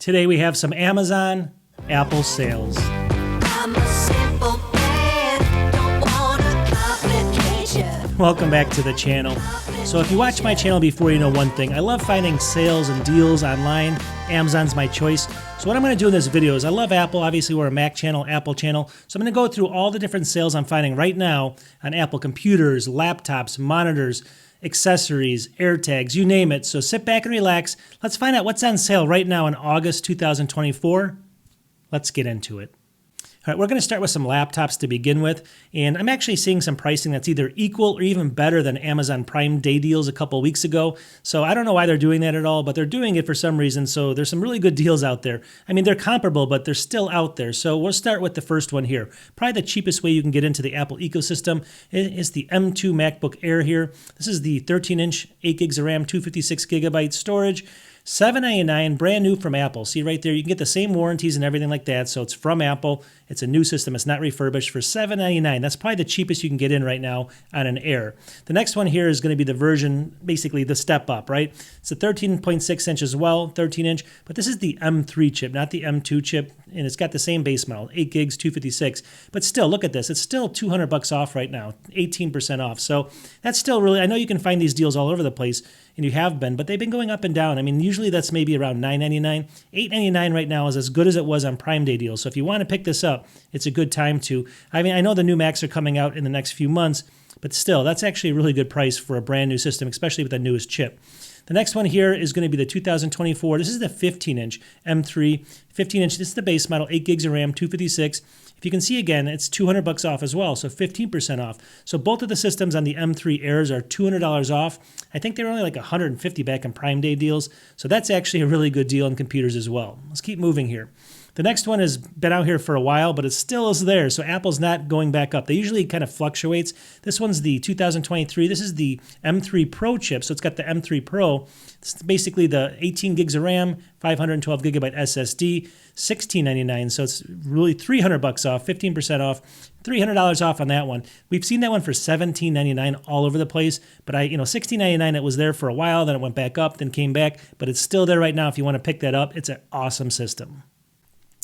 Today we have some Amazon Apple sales. I'm a simple man, don't want a complication. Welcome back to the channel. So if you watch my channel before, you know one thing. I love finding sales and deals online. Amazon's my choice. So what I'm going to do in this video is I love Apple. Obviously, we're a Mac channel, Apple channel. So I'm going to go through all the different sales I'm finding right now on Apple computers, laptops, monitors, accessories, AirTags, you name it. So sit back and relax. Let's find out what's on sale right now in August 2024. Let's get into it. All right, we're going to start with some laptops to begin with, and I'm actually seeing some pricing that's either equal or even better than Amazon Prime Day deals a couple weeks ago. So I don't know why they're doing that at all, but they're doing it for some reason. So there's some really good deals out there. I mean, they're comparable, but they're still out there. So we'll start with the first one here. Probably the cheapest way you can get into the Apple ecosystem is the M2 MacBook Air here. This is the 13-inch, 8 gigs of RAM, 256 gigabyte storage. $799, brand new from Apple. See right there, you can get the same warranties and everything like that. So it's from Apple. It's a new system. It's not refurbished for $799. That's probably the cheapest you can get in right now on an Air. The next one here is going to be the version, basically the step up, right? It's a 13.6 inch as well, 13 inch, but this is the M3 chip, not the M2 chip. And it's got the same base model, 8 gigs, 256. But still, look at this. It's still $200 off right now, 18% off. So that's still really, I know you can find these deals all over the place, and you have been, but they've been going up and down. I mean, usually that's maybe around $9.99. $8.99 right now is as good as it was on Prime Day deals. So if you want to pick this up, it's a good time to. I mean, I know the new Macs are coming out in the next few months, but still, that's actually a really good price for a brand new system, especially with the newest chip. The next one here is going to be the 2024. This is the 15-inch M3, 15-inch. This is the base model, 8 gigs of RAM, 256. If you can see again, it's $200 off as well, so 15% off. So both of the systems on the M3 Airs are $200 off. I think they were only like $150 back in Prime Day deals, so that's actually a really good deal in computers as well. Let's keep moving here. The next one has been out here for a while, but it still is there, so Apple's not going back up. They usually kind of fluctuates. This one's the 2023. This is the M3 Pro chip, so it's got the M3 Pro. It's basically the 18 gigs of RAM, 512 gigabyte SSD, $1699, so it's really $300 off, 15% off, $300 off on that one. We've seen that one for $1799 all over the place, but $1699, it was there for a while, then it went back up, then came back, but it's still there right now if you want to pick that up. It's an awesome system.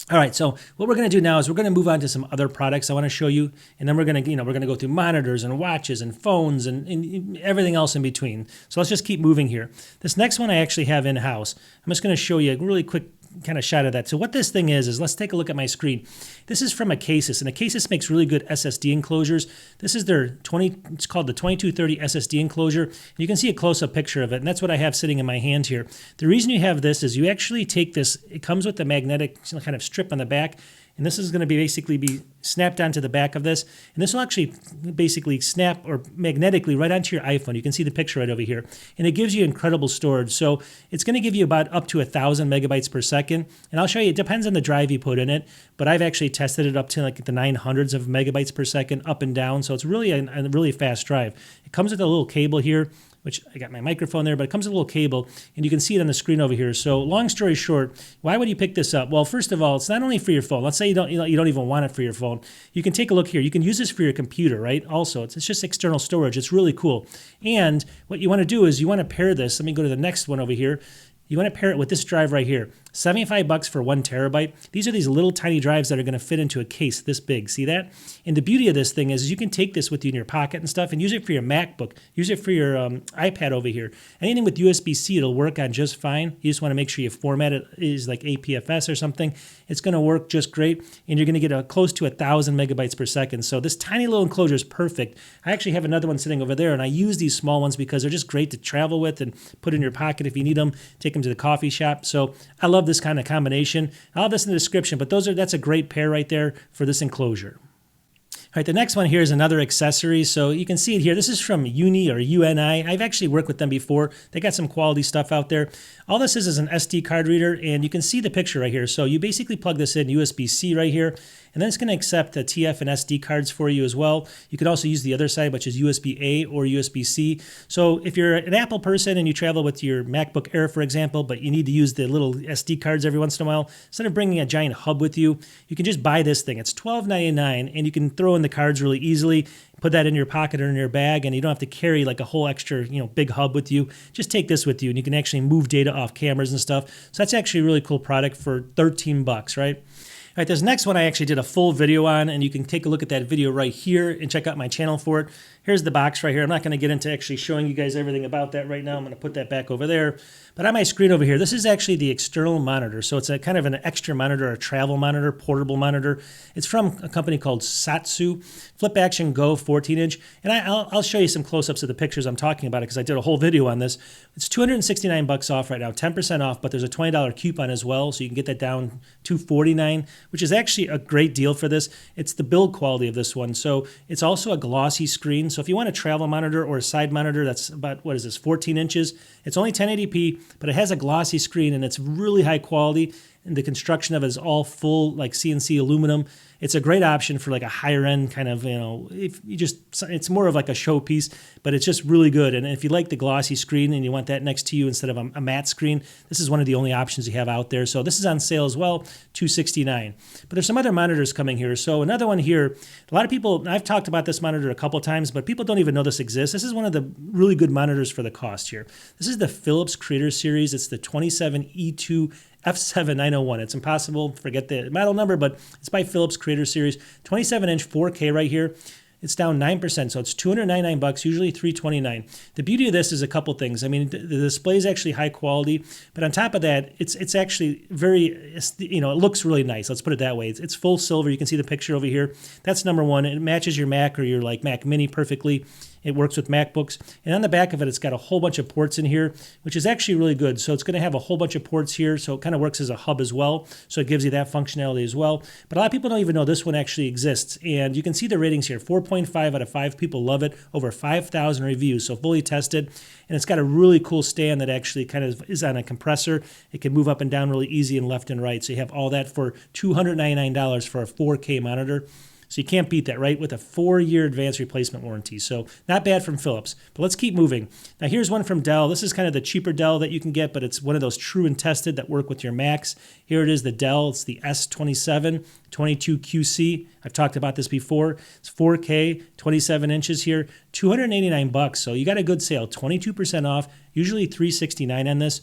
All right, so what we're going to do now is we're going to move on to some other products I want to show you, and then we're going to go through monitors and watches and phones and everything else in between. So let's just keep moving here. This next one I actually have in-house. I'm just going to show you a really quick kind of shot of that. So what this thing is let's take a look at my screen. This is from Acasis, and Acasis makes really good SSD enclosures. This is their it's called the 2230 SSD enclosure. And you can see a close-up picture of it, and that's what I have sitting in my hand here. The reason you have this is you actually take this, it comes with a magnetic kind of strip on the back, and this is going to basically be snapped onto the back of this. And this will actually basically snap or magnetically right onto your iPhone. You can see the picture right over here. And it gives you incredible storage. So it's going to give you about up to 1,000 megabytes per second. And I'll show you, it depends on the drive you put in it. But I've actually tested it up to like the 900s of megabytes per second up and down. So it's really a really fast drive. It comes with a little cable here, which I got my microphone there, but it comes with a little cable, and you can see it on the screen over here. So long story short, why would you pick this up? Well, first of all, it's not only for your phone. Let's say you don't even want it for your phone. You can take a look here. You can use this for your computer, right? Also, it's just external storage. It's really cool. And what you want to do is you want to pair this. Let me go to the next one over here. You want to pair it with this drive right here. $75 for 1 terabyte. These are these little tiny drives that are going to fit into a case this big. See that? And the beauty of this thing is you can take this with you in your pocket and stuff and use it for your MacBook. Use it for your iPad over here. Anything with USB-C, it'll work on just fine. You just want to make sure you format it is like APFS or something. It's going to work just great, and you're going to get close to 1,000 megabytes per second. So this tiny little enclosure is perfect. I actually have another one sitting over there, and I use these small ones because they're just great to travel with and put in your pocket if you need them. Take them to the coffee shop. So I love this kind of combination. I'll have this in the description, but that's a great pair right there for this enclosure. All right, the next one here is another accessory. So you can see it here. This is from Uni or UNI. I've actually worked with them before. They got some quality stuff out there. All this is an SD card reader, and you can see the picture right here. So you basically plug this in USB-C right here, and then it's going to accept the TF and SD cards for you as well. You can also use the other side, which is USB-A or USB-C. So if you're an Apple person and you travel with your MacBook Air, for example, but you need to use the little SD cards every once in a while, instead of bringing a giant hub with you, you can just buy this thing. It's $12.99, and you can throw in the cards really easily, put that in your pocket or in your bag, and you don't have to carry like a whole extra, big hub with you. Just take this with you, and you can actually move data off cameras and stuff. So that's actually a really cool product for $13, right? All right, this next one I actually did a full video on, and you can take a look at that video right here and check out my channel for it. Here's the box right here. I'm not going to get into actually showing you guys everything about that right now. I'm going to put that back over there. But on my screen over here, this is actually the external monitor. So it's a kind of an extra monitor, a travel monitor, portable monitor. It's from a company called Satsu, Flip Action Go 14-inch. And I'll show you some close-ups of the pictures I'm talking about it because I did a whole video on this. It's $269 off right now, 10% off, but there's a $20 coupon as well, so you can get that down to $49, which is actually a great deal for this. It's the build quality of this one. So it's also a glossy screen. So if you want a travel monitor or a side monitor that's about, 14 inches, it's only 1080p, but it has a glossy screen and it's really high quality. And the construction of it is all full like CNC aluminum. It's a great option for like a higher end kind of, if you just, it's more of like a showpiece, but it's just really good. And if you like the glossy screen and you want that next to you instead of a matte screen, this is one of the only options you have out there. So this is on sale as well, $269. But there's some other monitors coming here. So another one here, a lot of people, I've talked about this monitor a couple times, but people don't even know this exists. This is one of the really good monitors for the cost here. This is the Philips Creator Series. It's the 27E2 F7901. It's impossible to forget the model number, but it's by Philips Creator Series. 27-inch 4K right here. It's down 9%, so it's $299, usually $329. The beauty of this is a couple things. I mean, the display is actually high quality, but on top of that, it's actually very, it looks really nice. Let's put it that way. It's full silver. You can see the picture over here. That's number one. It matches your Mac or your like Mac Mini perfectly. It works with MacBooks. And on the back of it, it's got a whole bunch of ports in here, which is actually really good. So it's going to have a whole bunch of ports here, so it kind of works as a hub as well. So it gives you that functionality as well. But a lot of people don't even know this one actually exists. And you can see the ratings here. 4.5 out of 5 people love it. Over 5,000 reviews, so fully tested. And it's got a really cool stand that actually kind of is on a compressor. It can move up and down really easy and left and right. So you have all that for $299 for a 4K monitor. So you can't beat that, right? With a 4-year advanced replacement warranty. So not bad from Philips. But let's keep moving. Now here's one from Dell. This is kind of the cheaper Dell that you can get, but it's one of those true and tested that work with your Macs. Here it is, the Dell. It's the S27 22QC. I've talked about this before. It's 4K, 27 inches here, $289. So you got a good sale, 22% off, usually $369 on this.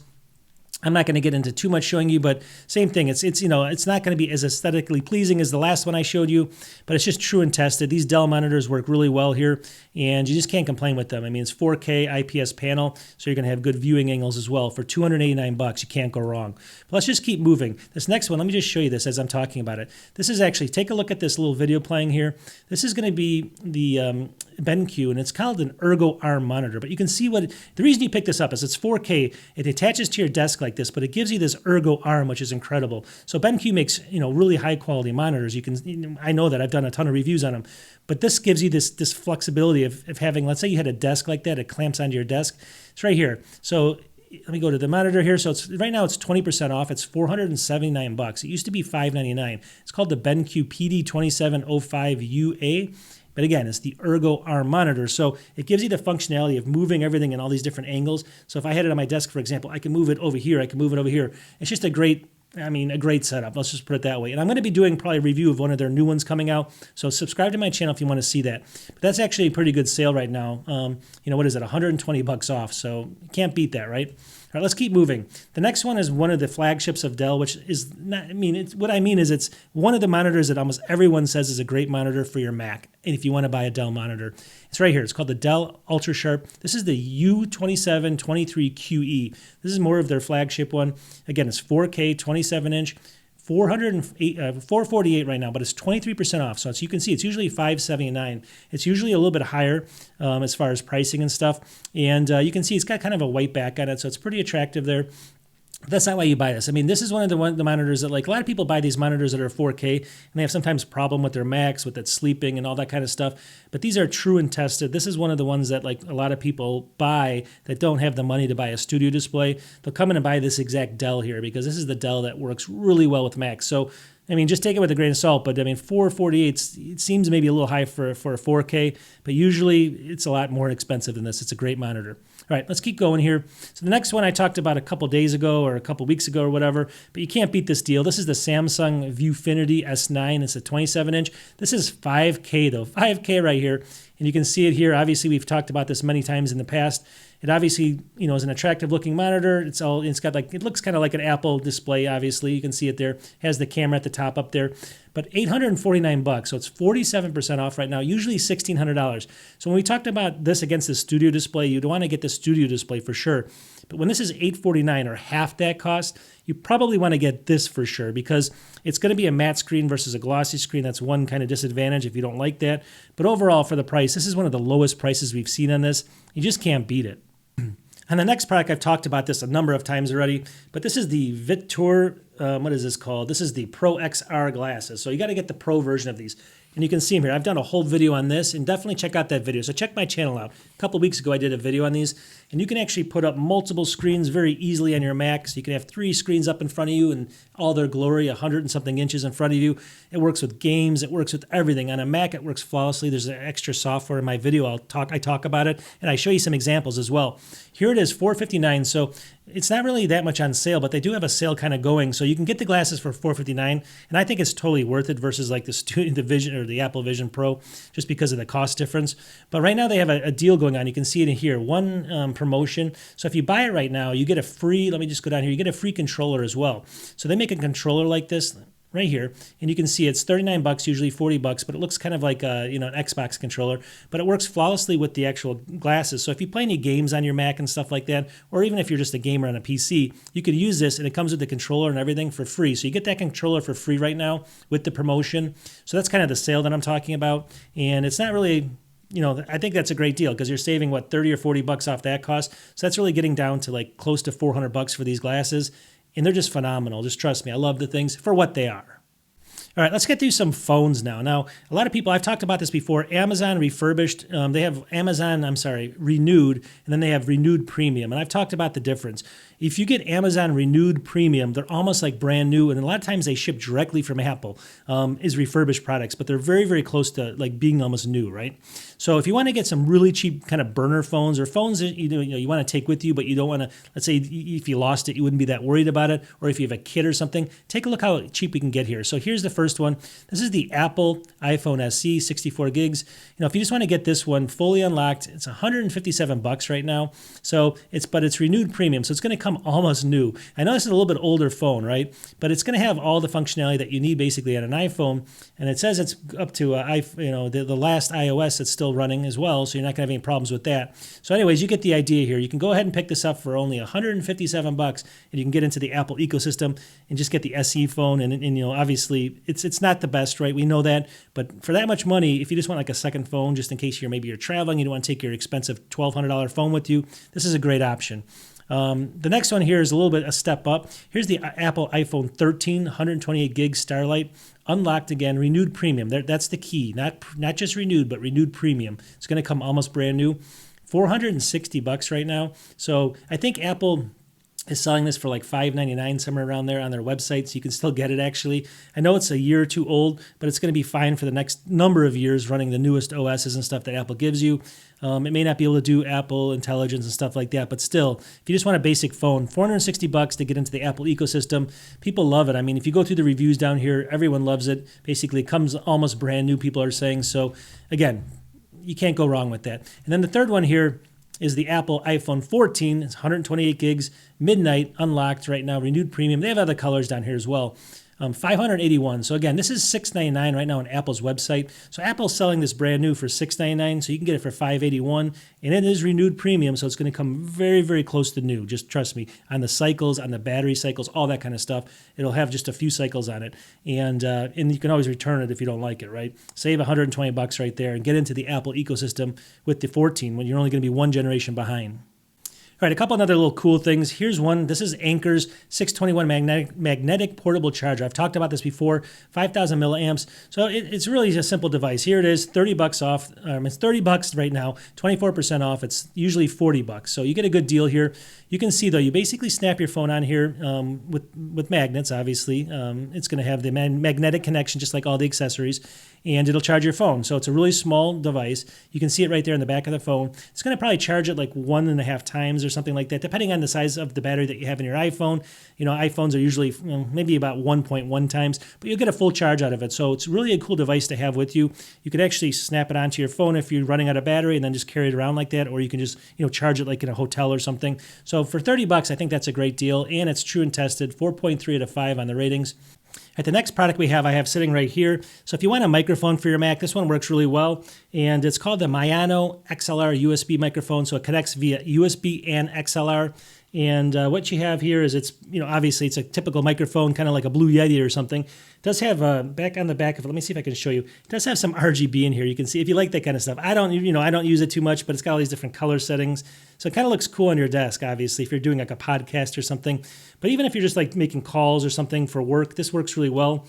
I'm not going to get into too much showing you, but same thing. It's not going to be as aesthetically pleasing as the last one I showed you, but it's just true and tested. These Dell monitors work really well here, and you just can't complain with them. I mean, it's 4K IPS panel, so you're going to have good viewing angles as well. For $289, you can't go wrong. But let's just keep moving. This next one, let me just show you this as I'm talking about it. This is actually, take a look at this little video playing here. This is going to be the BenQ, and it's called an Ergo Arm monitor. But you can see the reason you pick this up is it's 4K. It attaches to your desk like this, but it gives you this Ergo Arm, which is incredible. So BenQ makes really high quality monitors. You can, I know that I've done a ton of reviews on them, but this gives you this flexibility of having, let's say you had a desk like that, it clamps onto your desk. It's right here. So let me go to the monitor here. So right now it's 20% off. It's $479. It used to be $599. It's called the BenQ PD2705UA. But again, it's the Ergo Arm monitor. So it gives you the functionality of moving everything in all these different angles. So if I had it on my desk, for example, I can move it over here. I can move it over here. It's just a great setup. Let's just put it that way. And I'm going to be doing probably a review of one of their new ones coming out. So subscribe to my channel if you want to see that. But that's actually a pretty good sale right now. What is it? $120 off. So you can't beat that, right? All right, let's keep moving. The next one is one of the flagships of Dell, which is not, it's one of the monitors that almost everyone says is a great monitor for your Mac. And if you want to buy a Dell monitor, it's right here. It's called the Dell UltraSharp. This is the U2723QE. This is more of their flagship one. Again, it's 4K, 27-inch. 448 right now, but it's 23% off. So you can see it's usually $579. It's usually a little bit higher as far as pricing and stuff. And you can see it's got kind of a white back on it, so it's pretty attractive there. That's not why you buy this. I mean, this is one of the monitors that, like, a lot of people buy these monitors that are 4K, and they have sometimes problem with their Macs, with that sleeping and all that kind of stuff. But these are true and tested. This is one of the ones that, like, a lot of people buy that don't have the money to buy a studio display. They'll come in and buy this exact Dell here because this is the Dell that works really well with Macs. So, I mean, just take it with a grain of salt, but I mean, 448, it seems maybe a little high for a 4K, but usually it's a lot more expensive than this. It's a great monitor. All right, let's keep going here. So the next one I talked about a couple days ago or a couple weeks ago or whatever, but you can't beat this deal. This is the Samsung Viewfinity S9. It's a 27-inch. This is 5K though, 5K right here. And you can see it here. Obviously, we've talked about this many times in the past. It obviously, you know, is an attractive looking monitor. It's got like, it looks kind of like an Apple display, obviously. You can see it there. It has the camera at the top up there. But $849, so it's 47% off right now, usually $1,600. So when we talked about this against the studio display, you'd want to get the studio display for sure. But when this is $849 or half that cost, you probably want to get this for sure because it's going to be a matte screen versus a glossy screen. That's one kind of disadvantage if you don't like that. But overall, for the price, this is one of the lowest prices we've seen on this. You just can't beat it. And the next product, I've talked about this a number of times already, but this is the Vitor, what is this called? This is the Pro XR glasses. So you got to get the Pro version of these. And you can see them here. I've done a whole video on this, and definitely check out that video. So check my channel out. A couple weeks ago, I did a video on these, and you can actually put up multiple screens very easily on your Mac. So you can have 3 screens up in front of you and all their glory, 100 and something inches in front of you. It works with games. It works with everything. On a Mac, it works flawlessly. There's an extra software in my video. I talk about it, and I show you some examples as well. Here it is, $459. So it's not really that much on sale, but they do have a sale kind of going. So you can get the glasses for $459, and I think it's totally worth it versus like the Vision or the Apple Vision Pro, just because of the cost difference. But right now they have a deal going on. You can see it in here, one promotion. So if you buy it right now, you get a free, let me just go down here, you get a free controller as well. So they make a controller like this right here, and you can see it's $39, usually $40, but it looks kind of like a, you know, an Xbox controller, but it works flawlessly with the actual glasses. So if you play any games on your Mac and stuff like that, or even if you're just a gamer on a PC, you could use this, and it comes with the controller and everything for free. So you get that controller for free right now with the promotion. So that's kind of the sale that I'm talking about, and it's not really, you know, I think that's a great deal because you're saving, what, 30 or $40 off that cost. So that's really getting down to like close to $400 for these glasses. And they're just phenomenal. Just trust me. I love the things for what they are. All right, let's get through some phones now. Now, a lot of people, I've talked about this before, Amazon Refurbished. They have Renewed, and then they have Renewed Premium. And I've talked about the difference. If you get Amazon Renewed Premium, they're almost like brand new, and a lot of times they ship directly from Apple, is refurbished products, but they're very, very close to like being almost new, right? So if you want to get some really cheap kind of burner phones or phones that you want to take with you, but you don't want to, let's say if you lost it, you wouldn't be that worried about it, or if you have a kid or something, take a look how cheap we can get here. So here's the first one. This is the Apple iPhone SE, 64 gigs. You know, if you just want to get this one fully unlocked, it's $157 right now. So but it's Renewed Premium, so it's going to come almost new. I know this is a little bit older phone, right? But it's going to have all the functionality that you need basically on an iPhone, and it says it's up to the last iOS that's still running as well, so you're not going to have any problems with that. So anyways, you get the idea here. You can go ahead and pick this up for only $157, and you can get into the Apple ecosystem and just get the SE phone. And you know, obviously, it's not the best, right? We know that, but for that much money, if you just want like a second phone, just in case you're traveling, you don't want to take your expensive $1,200 phone with you, this is a great option. The next one here is a little bit a step up. Here's the Apple iPhone 13, 128 gig Starlight, unlocked again, Renewed Premium. That's the key, not just renewed, but Renewed Premium. It's going to come almost brand new, $460 right now. So I think Apple is selling this for like $5.99, somewhere around there on their website, so you can still get it actually. I know it's a year or two old, but it's going to be fine for the next number of years running the newest OSs and stuff that Apple gives you. It may not be able to do Apple Intelligence and stuff like that, but still, if you just want a basic phone, $460 to get into the Apple ecosystem. People love it. I mean, if you go through the reviews down here, everyone loves it. Basically, it comes almost brand new, people are saying. So again, you can't go wrong with that. And then the third one here is the Apple iPhone 14. It's 128 gigs, midnight, unlocked right now, Renewed Premium. They have other colors down here as well. $581. So again, this is $699 right now on Apple's website. So Apple's selling this brand new for $699, so you can get it for $581, and it is Renewed Premium, so it's going to come very, very close to new. Just trust me on the cycles, on the battery cycles, all that kind of stuff. It'll have just a few cycles on it, and you can always return it if you don't like it, right? Save $120 right there and get into the Apple ecosystem with the 14 when you're only going to be one generation behind. All right, a couple other little cool things. Here's one. This is Anker's 621 magnetic portable charger. I've talked about this before, 5,000 milliamps. So it's really a simple device. Here it is, 30 bucks off. It's 30 bucks right now, 24% off. It's usually 40 bucks. So you get a good deal here. You can see though, you basically snap your phone on here with magnets, obviously. It's going to have the magnetic connection just like all the accessories, and it'll charge your phone. So it's a really small device. You can see it right there in the back of the phone. It's going to probably charge it like 1.5 times or something like that, depending on the size of the battery that you have in your iPhone. You know, iPhones are usually maybe about 1.1 times, but you'll get a full charge out of it. So it's really a cool device to have with you. You could actually snap it onto your phone if you're running out of battery and then just carry it around like that, or you can just, charge it like in a hotel or something. So for 30 bucks, I think that's a great deal, and it's true and tested, 4.3 out of 5 on the ratings. At the next product I have sitting right here. So if you want a microphone for your Mac, this one works really well. And it's called the Mayano XLR USB microphone. So it connects via USB and XLR. And what you have here is obviously it's a typical microphone, kind of like a Blue Yeti or something. It does have back on the back of it. Let me see if I can show you. It does have some RGB in here. You can see if you like that kind of stuff. I don't use it too much, but it's got all these different color settings. So it kind of looks cool on your desk, obviously, if you're doing like a podcast or something. But even if you're just like making calls or something for work, this works really well.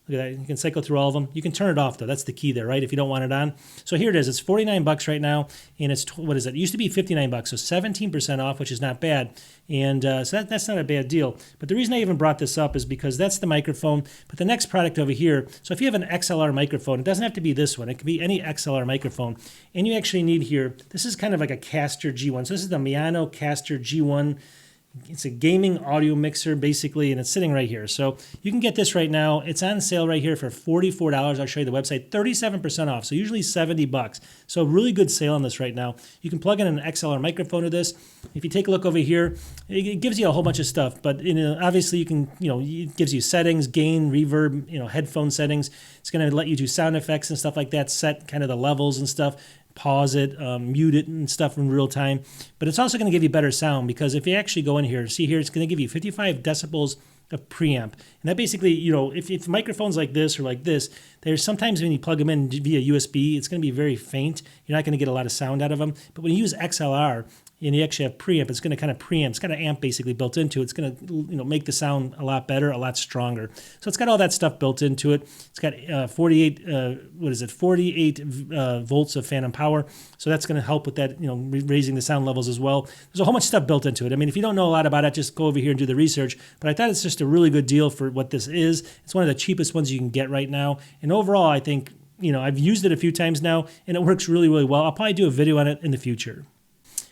Look at that. You can cycle through all of them. You can turn it off, though. That's the key there, right? If you don't want it on. So here it is. It's 49 bucks right now, and it's, what is it? It used to be 59 bucks, so 17% off, which is not bad. And so that's not a bad deal. But the reason I even brought this up is because that's the microphone. But the next product over here, so if you have an XLR microphone, it doesn't have to be this one. It can be any XLR microphone. And you actually need here, this is kind of like a Caster G1. So this is the Mayano Caster G1. It's a gaming audio mixer, basically, and it's sitting right here. So you can get this right now. It's on sale right here for $44. I'll show you the website. 37% off, so usually 70 bucks. So really good sale on this right now. You can plug in an XLR microphone to this. If you take a look over here, it gives you a whole bunch of stuff. But obviously, you can, it gives you settings, gain, reverb, headphone settings. It's going to let you do sound effects and stuff like that, set kind of the levels and stuff. Pause it, mute it and stuff in real time. But it's also going to give you better sound, because if you actually go in here, see here, it's going to give you 55 decibels of preamp. And that basically, if microphones like this or like this, there's sometimes when you plug them in via USB, it's going to be very faint. You're not going to get a lot of sound out of them. But when you use XLR, and you actually have preamp, it's going to kind of preamp. It's got an amp basically built into it. It's going to make the sound a lot better, a lot stronger. So it's got all that stuff built into it. It's got 48 volts of phantom power. So that's going to help with that, raising the sound levels as well. There's a whole bunch of stuff built into it. I mean, if you don't know a lot about it, just go over here and do the research. But I thought it's just a really good deal for what this is. It's one of the cheapest ones you can get right now. And overall, I think, I've used it a few times now, and it works really, really well. I'll probably do a video on it in the future.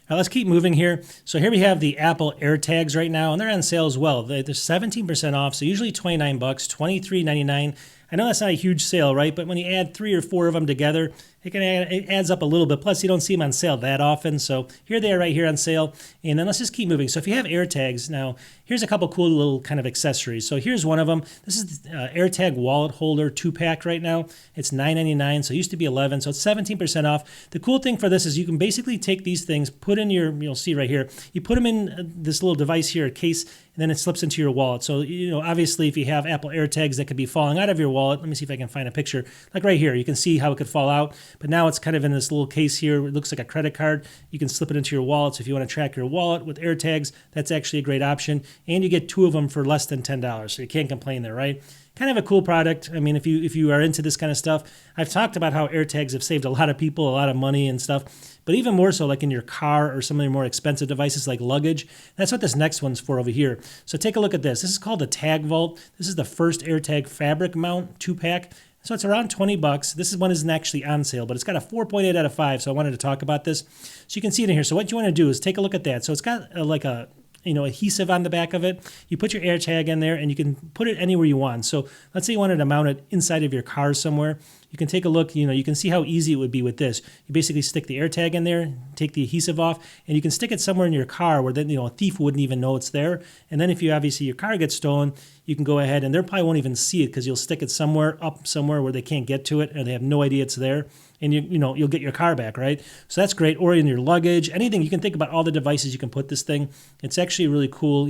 Now let's keep moving here. So here we have the Apple AirTags right now, and they're on sale as well. They're 17% off, so usually 29 bucks, $23.99. I know that's not a huge sale, right? But when you add 3 or 4 of them together, it adds up a little bit. Plus, you don't see them on sale that often. So here they are right here on sale. And then let's just keep moving. So if you have AirTags, now here's a couple cool little kind of accessories. So here's one of them. This is AirTag wallet holder 2-pack right now. It's $9.99, so it used to be $11, so it's 17% off. The cool thing for this is you can basically take these things, put in your, you'll see right here, you put them in this little device here, a case, and then it slips into your wallet. So, obviously if you have Apple AirTags that could be falling out of your wallet, let me see if I can find a picture. Like right here, you can see how it could fall out. But now it's kind of in this little case here. It looks like a credit card. You can slip it into your wallet. So if you want to track your wallet with AirTags, that's actually a great option. And you get 2 of them for less than $10. So you can't complain there, right? Kind of a cool product. I mean, if you are into this kind of stuff, I've talked about how AirTags have saved a lot of people a lot of money and stuff. But even more so like in your car or some of your more expensive devices like luggage. That's what this next one's for over here. So take a look at this. This is called the Tag Vault. This is the first AirTag fabric mount 2-pack. So it's around 20 bucks. This one isn't actually on sale, but it's got a 4.8 out of 5. So I wanted to talk about this. So you can see it in here. So what you want to do is take a look at that. So it's got like a adhesive on the back of it. You put your AirTag in there and you can put it anywhere you want. So let's say you wanted to mount it inside of your car somewhere. You can take a look, you can see how easy it would be with this. You basically stick the AirTag in there, take the adhesive off, and you can stick it somewhere in your car where then, a thief wouldn't even know it's there. And then if you obviously your car gets stolen, you can go ahead and they probably won't even see it because you'll stick it somewhere where they can't get to it and they have no idea it's there. And you'll get your car back, right? So that's great. Or in your luggage, anything. You can think about all the devices you can put this thing. It's actually really cool.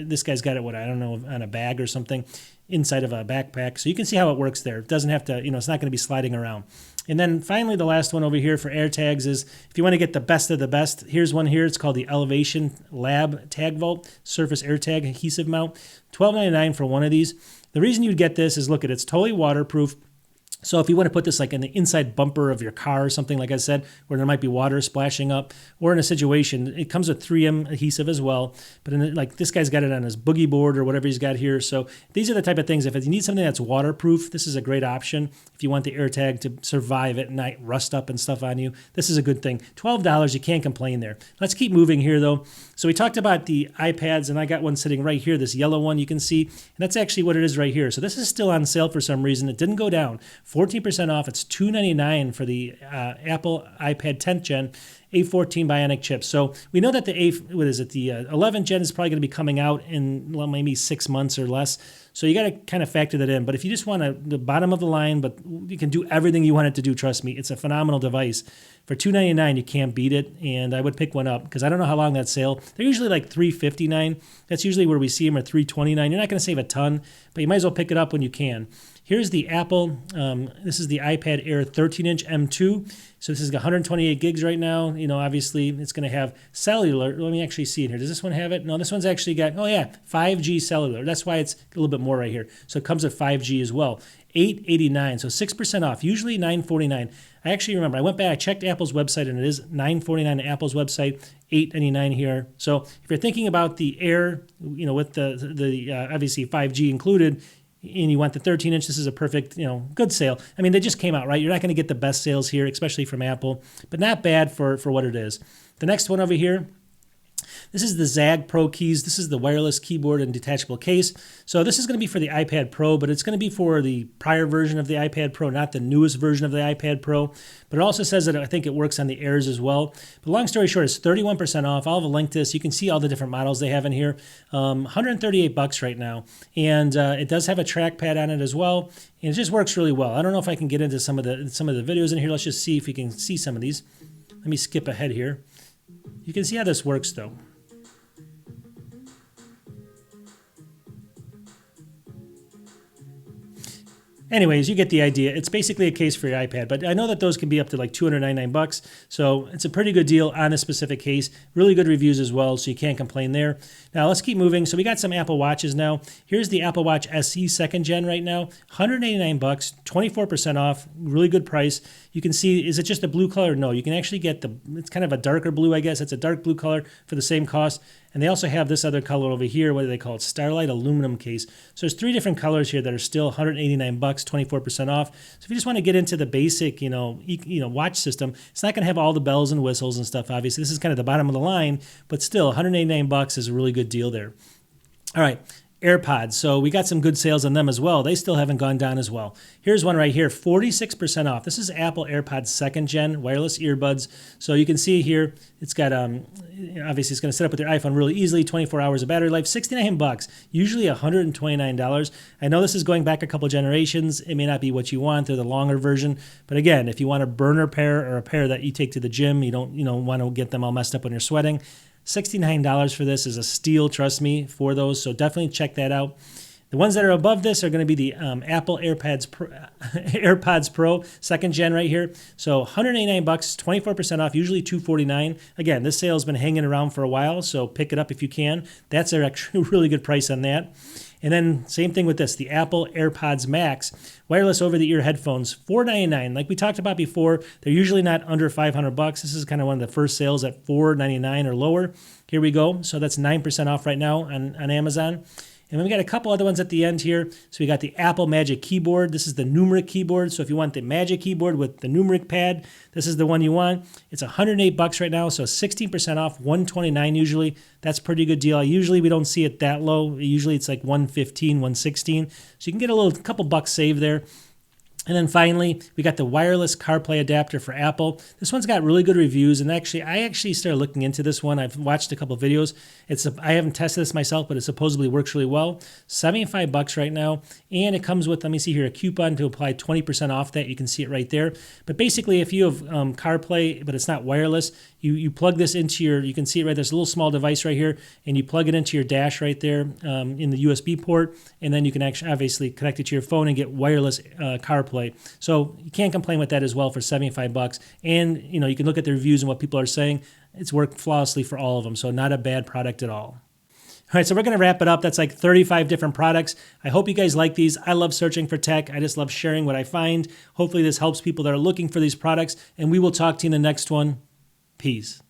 This guy's got it, I don't know, on a bag or something inside of a backpack. So you can see how it works there. It doesn't have to, it's not going to be sliding around. And then finally, the last one over here for AirTags is if you want to get the best of the best, here's one here. It's called the Elevation Lab Tag Vault Surface AirTag Adhesive Mount. $12.99 for one of these. The reason you'd get this is, look, it's totally waterproof. So if you want to put this like in the inside bumper of your car or something, like I said, where there might be water splashing up, or in a situation, it comes with 3M adhesive as well. But like this guy's got it on his boogie board or whatever he's got here. So these are the type of things, if you need something that's waterproof, this is a great option. If you want the AirTag to survive at night, rust up and stuff on you, this is a good thing. $12, you can't complain there. Let's keep moving here though. So we talked about the iPads, and I got one sitting right here, this yellow one you can see, and that's actually what it is right here. So this is still on sale for some reason. It didn't go down. 14% off. It's $299 for the Apple iPad 10th Gen A14 Bionic chip. So we know that the 11th Gen is probably going to be coming out in maybe 6 months or less. So you got to kind of factor that in. But if you just want the bottom of the line, but you can do everything you want it to do, trust me, it's a phenomenal device. For $299, you can't beat it, and I would pick one up because I don't know how long that sale. They're usually like $359. That's usually where we see them, at $329. You're not going to save a ton, but you might as well pick it up when you can. Here's the Apple, this is the iPad Air 13-inch M2. So this is 128 gigs right now. You know, obviously it's going to have cellular. Let me actually see it here. Does this one have it? No, this one's actually got, oh yeah, 5G cellular. That's why it's a little bit more right here. So it comes with 5G as well. $889, so 6% off, usually $949. I actually remember, I went back, I checked Apple's website, and it is $949 on Apple's website, $899 here. So if you're thinking about the Air, you know, with the obviously 5G included, and you want the 13-inch, this is a perfect, you know, good sale. I mean, they just came out, right? You're not going to get the best sales here, especially from Apple, but not bad for what it is. The next one over here, this is the Zag Pro keys. This is the wireless keyboard and detachable case. So this is going to be for the iPad Pro, but it's going to be for the prior version of the iPad Pro, not the newest version of the iPad Pro. But it also says that I think it works on the Airs as well. But long story short, it's 31% off. I'll have a link to this. You can see all the different models they have in here. $138 right now. And it does have a trackpad on it as well. And it just works really well. I don't know if I can get into some of the videos in here. Let's just see if we can see some of these. Let me skip ahead here. You can see how this works though. Anyways, you get the idea. It's basically a case for your iPad, but I know that those can be up to like $299, so it's a pretty good deal on a specific case. Really good reviews as well, so you can't complain there. Now let's keep moving. So we got some Apple Watches now. Here's the Apple Watch SE 2nd Gen right now, $189, 24% off, really good price. You can see, is it just a blue color? No, you can actually get it's kind of a darker blue, I guess. It's a dark blue color for the same cost. And they also have this other color over here. What do they call it? Starlight aluminum case. So there's 3 different colors here that are still $189, 24% off. So if you just want to get into the basic, watch system, it's not going to have all the bells and whistles and stuff. Obviously, this is kind of the bottom of the line, but still, $189 is a really good deal there. All right. AirPods. So we got some good sales on them as well. They still haven't gone down as well. Here's one right here, 46% off. This is Apple AirPods 2nd Gen wireless earbuds. So you can see here, it's got, obviously it's going to set up with your iPhone really easily, 24 hours of battery life, $69, usually $129. I know this is going back a couple generations. It may not be what you want. They're the longer version. But again, if you want a burner pair or a pair that you take to the gym, you don't want to get them all messed up when you're sweating, $69 for this is a steal, trust me, for those. So definitely check that out. The ones that are above this are going to be the Apple AirPods Pro 2nd Gen right here. So $189, 24% off, usually $249. Again, this sale has been hanging around for a while, so pick it up if you can. That's actually a really good price on that. And then same thing with this, the Apple AirPods Max, wireless over-the-ear headphones, $499. Like we talked about before, they're usually not under $500. This is kind of one of the first sales at $499 or lower. Here we go. So that's 9% off right now on Amazon. And then we got a couple other ones at the end here. So we got the Apple Magic Keyboard. This is the numeric keyboard. So if you want the Magic Keyboard with the numeric pad, this is the one you want. It's $108 right now, so 16% off, $129 usually. That's a pretty good deal. Usually we don't see it that low. Usually it's like $115, $116. So you can get a couple bucks saved there. And then finally, we got the wireless CarPlay adapter for Apple. This one's got really good reviews, and I actually started looking into this one. I've watched a couple videos. I haven't tested this myself, but it supposedly works really well. $75 right now, and it comes with, let me see here, a coupon to apply 20% off that. You can see it right there. But basically, if you have CarPlay, but it's not wireless, you plug this into you can see it right, there's a little small device right here, and you plug it into your dash right there in the USB port, and then you can actually obviously connect it to your phone and get wireless CarPlay CarPlay. So you can't complain with that as well for 75 bucks. And you can look at the reviews and what people are saying. It's worked flawlessly for all of them. So not a bad product at all. All right, so we're going to wrap it up. That's like 35 different products. I hope you guys like these. I love searching for tech. I just love sharing what I find. Hopefully this helps people that are looking for these products. And we will talk to you in the next one. Peace.